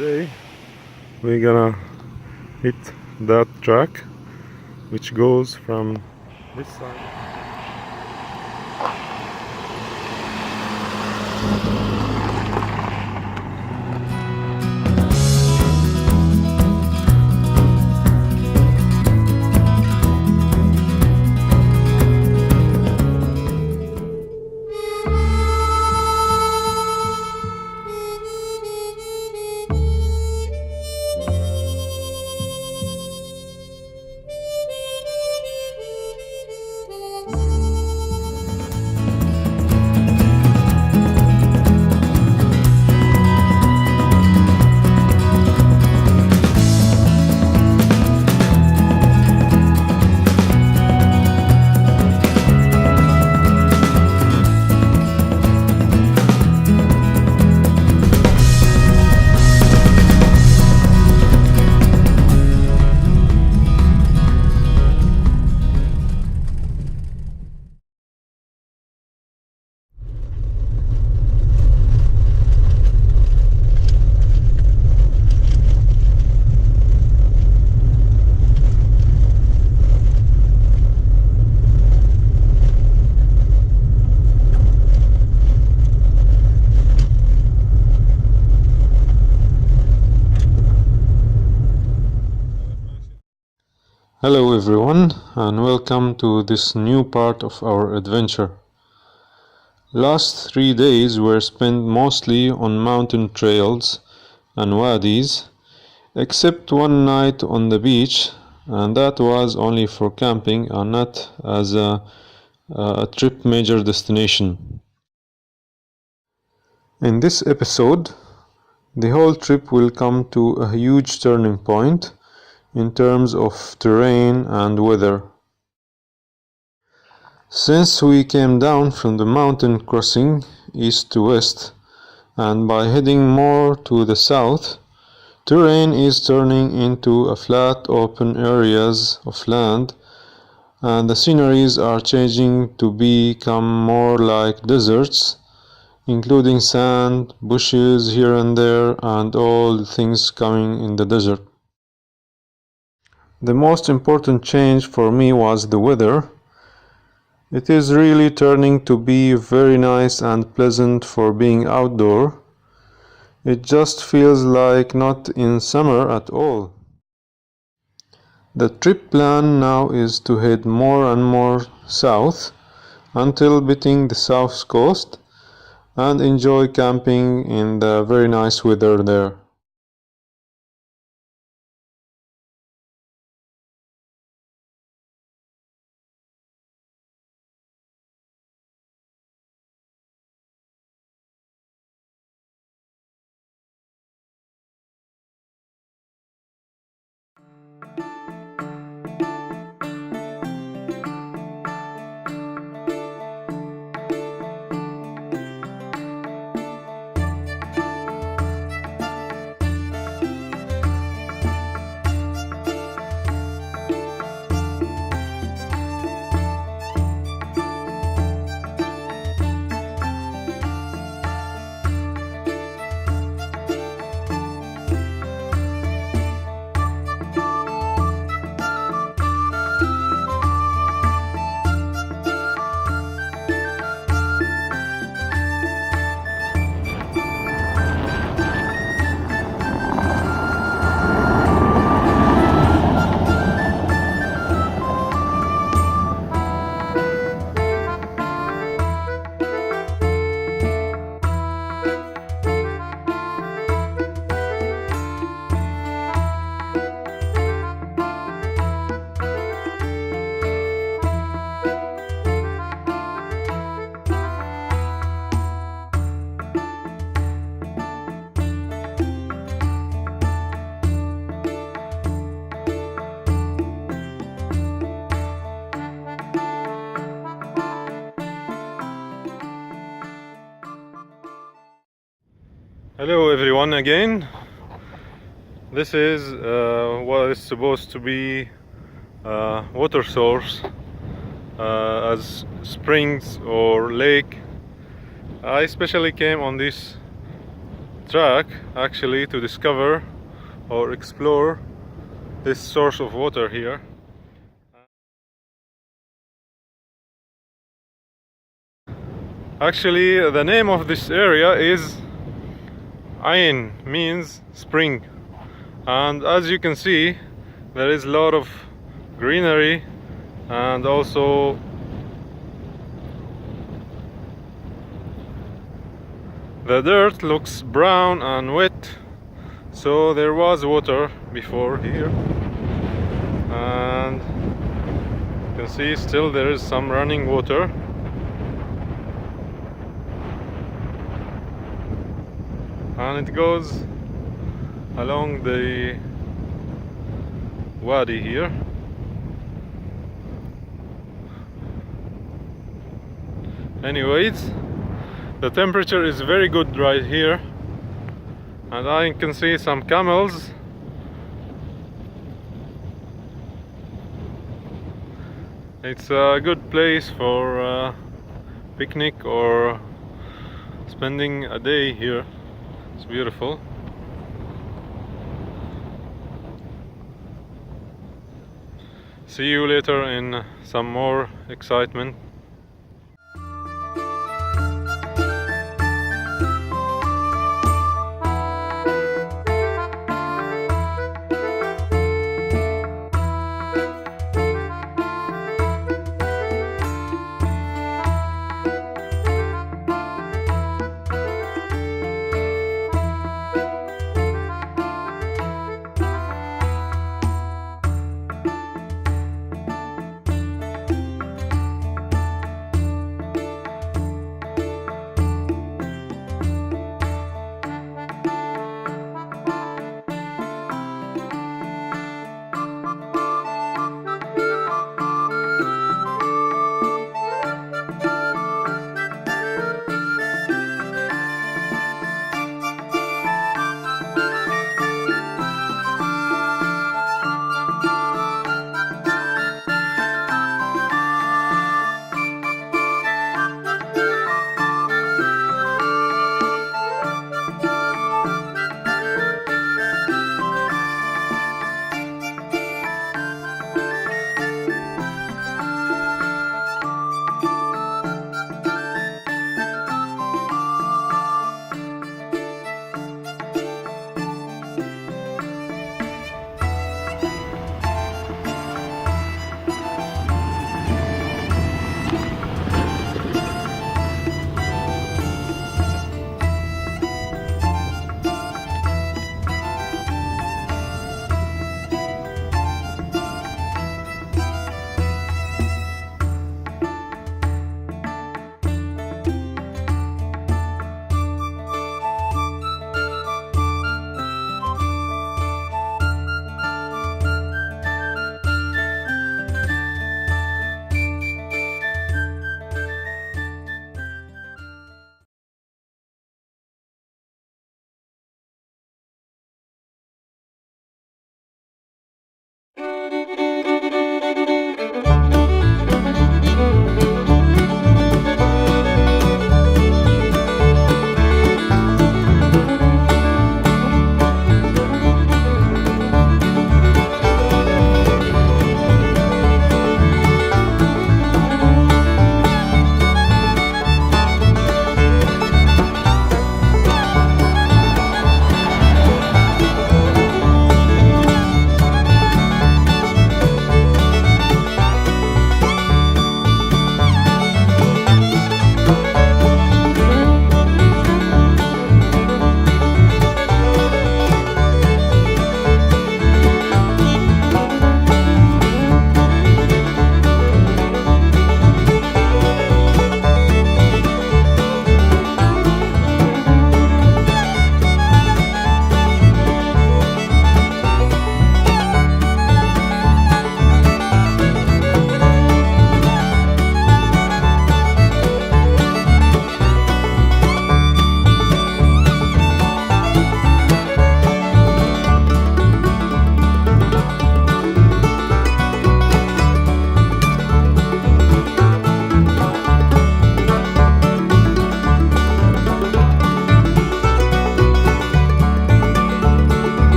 Today we're gonna hit that track which goes from this side. Hello everyone, and welcome to this new part of our adventure. Last 3 days were spent mostly on mountain trails and wadis, except one night on the beach, and that was only for camping and not as a trip major destination. In this episode, the whole trip will come to a huge turning point in terms of terrain and weather. Since we came down from the mountain crossing east to west, and by heading more to the south, terrain is turning into a flat open areas of land, and the sceneries are changing to become more like deserts, including sand, bushes here and there, and all the things coming in the desert. The most important change for me was the weather. It is really turning to be very nice and pleasant for being outdoor. It just feels like not in summer at all. The trip plan now is to head more and more south until hitting the south coast and enjoy camping in the very nice weather there. Hello everyone again. This is what is supposed to be a water source as springs or lake. I especially came on this track actually to discover or explore this source of water here. Actually, the name of this area is Ain, means spring, and as you can see, there is a lot of greenery, and also the dirt looks brown and wet, so there was water before here, and you can see still there is some running water. And it goes along the wadi here. Anyways, the temperature is very good right here, and I can see some camels. It's a good place for picnic or spending a day here. It's beautiful. See you later in some more excitement.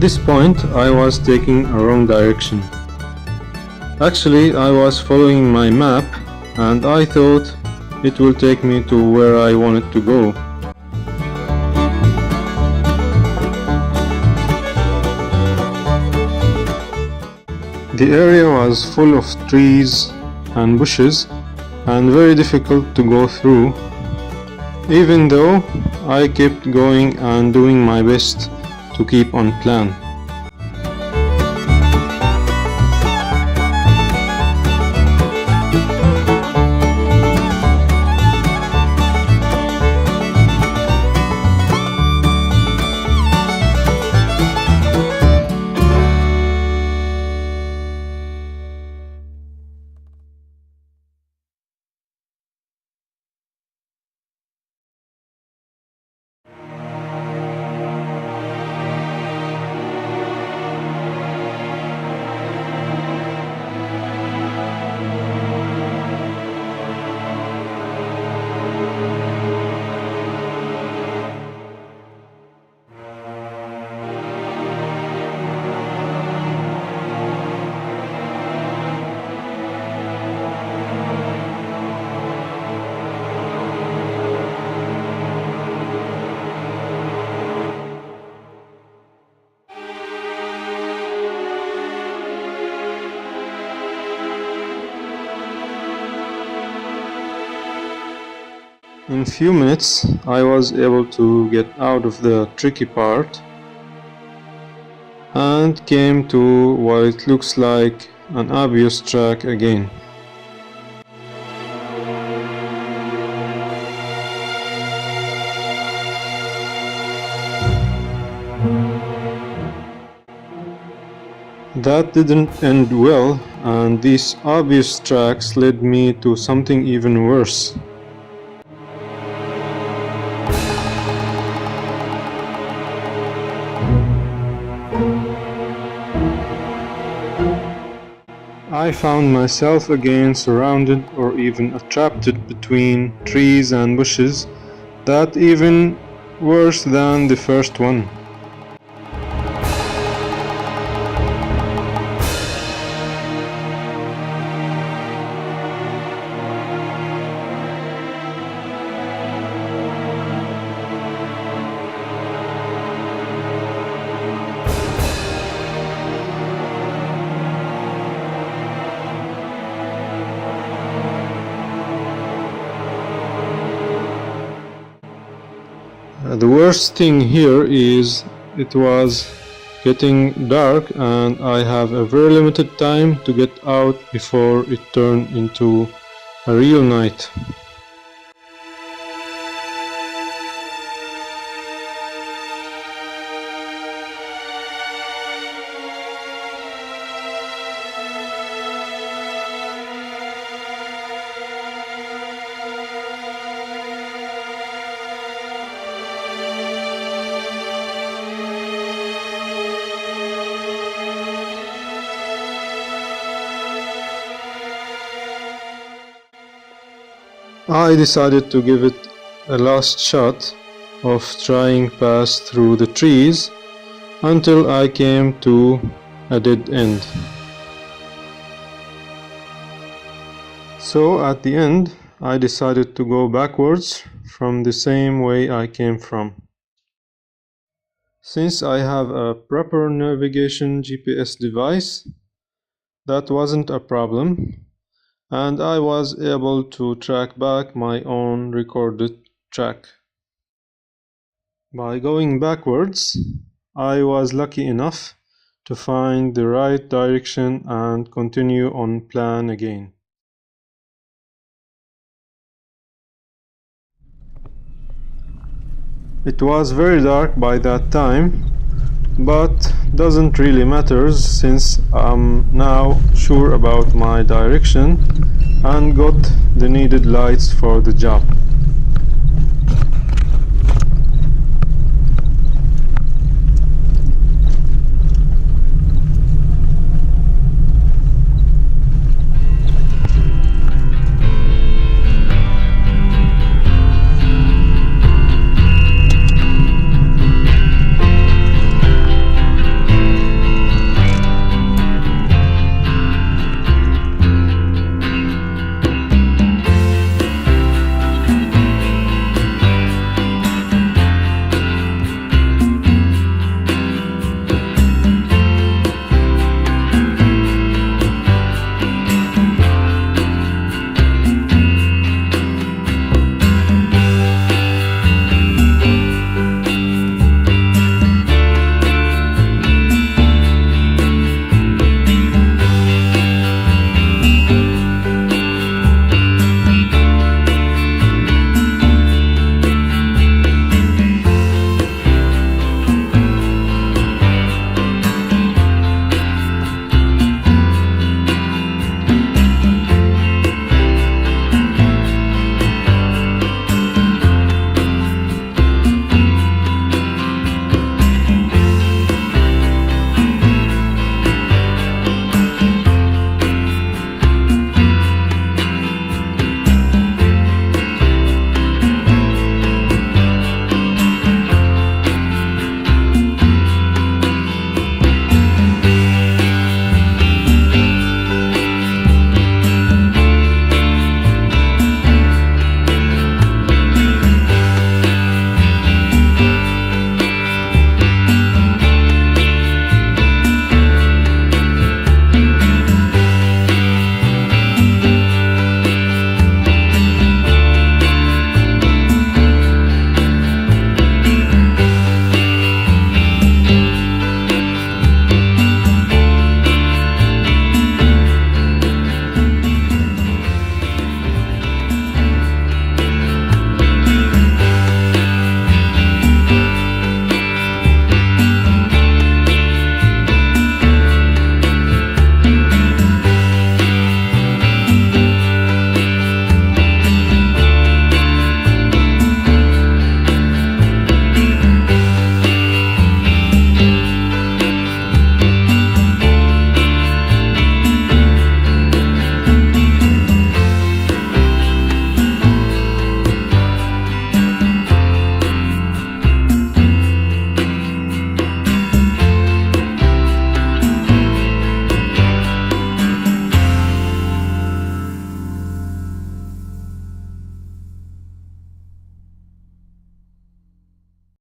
this point, I was taking a wrong direction. Actually, I was following my map and I thought it will take me to where I wanted to go. The area was full of trees and bushes and very difficult to go through, even though I kept going and doing my best to keep on plan. In few minutes, I was able to get out of the tricky part and came to what it looks like an obvious track again. That didn't end well, and these obvious tracks led me to something even worse. I found myself again surrounded or even trapped between trees and bushes that even worse than the first one. The worst thing here is it was getting dark and I have a very limited time to get out before it turned into a real night. I decided to give it a last shot of trying pass through the trees until I came to a dead end. So at the end, I decided to go backwards from the same way I came from. Since I have a proper navigation GPS device, that wasn't a problem, and I was able to track back my own recorded track. By going backwards, I was lucky enough to find the right direction and continue on plan again. It was very dark by that time, but doesn't really matter since I'm now sure about my direction and got the needed lights for the job.